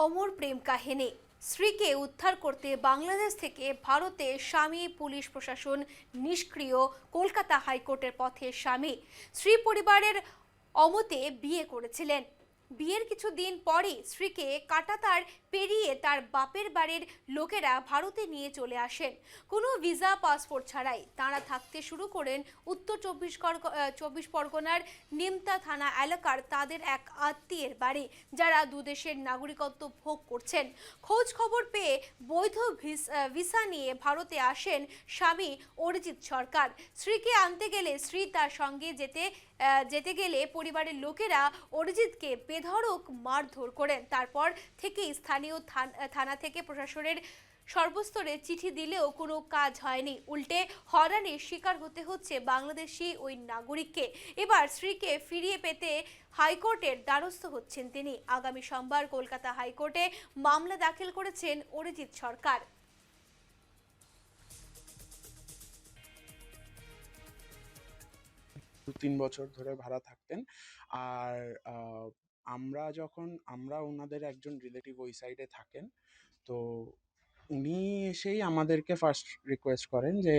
অমর প্রেম কাহিনী। স্ত্রীকে উদ্ধার করতে বাংলাদেশ থেকে ভারতে স্বামী, পুলিশ প্রশাসন নিষ্ক্রিয়। কলকাতা হাইকোর্টের পথে স্বামী। স্ত্রী পরিবারের অমতে বিয়ে করেছিলেন। বিয়ের কিছুদিন পরই স্ত্রীকে কাঁটাতার পেরিয়ে তার বাপের বাড়ির লোকেরা ভারতে নিয়ে চলে আসেন। কোনো ভিসা পাসপোর্ট ছাড়াই তাঁরা থাকতে শুরু করেন উত্তর চব্বিশ পরগনার নিমতা থানা এলাকার তাদের এক আত্মীয়ের বাড়ি, যারা দুদেশের নাগরিকত্ব ভোগ করছেন। খোঁজ খবর পেয়ে বৈধ ভিসা নিয়ে ভারতে আসেন স্বামী অরিজিৎ সরকার। স্ত্রীকে আনতে গেলে স্ত্রী তার সঙ্গে যেতে গেলে পরিবারের লোকেরা অরিজিৎকে বেধড়ক মারধর করেন। তারপর থেকেই স্থানীয় থানা থেকে প্রশাসনের সর্বস্তরে চিঠি দিলেও কোনো কাজ হয়নি। উল্টে হয়রানির শিকার হতে হচ্ছে বাংলাদেশি ওই নাগরিককে। এবার স্ত্রীকে ফিরিয়ে পেতে হাইকোর্টের দ্বারস্থ হচ্ছেন তিনি। আগামী সোমবার কলকাতা হাইকোর্টে মামলা দাখিল করেছেন অরিজিৎ সরকার। 2-3 বছর ধরে ভাড়া থাকতেন। আর আমরা ওনাদের একজন রিলেটিভ ওই সাইডে থাকেন। তো উনি এসেই আমাদেরকে ফার্স্ট রিকোয়েস্ট করেন যে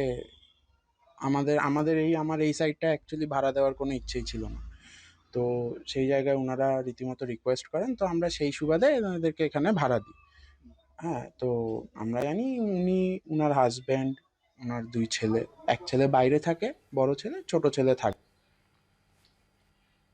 আমার এই সাইডটা অ্যাকচুয়ালি ভাড়া দেওয়ার কোনো ইচ্ছেই ছিল না। তো সেই জায়গায় ওনারা রীতিমতো রিকোয়েস্ট করেন, তো আমরা সেই সুবাদে ওনাদেরকে এখানে ভাড়া দিই। হ্যাঁ, তো আমরা জানি ওনার হাজব্যান্ড, ওনার 2 ছেলে, এক ছেলে বাইরে থাকে, বড় ছেলে, ছোট ছেলে থাকে।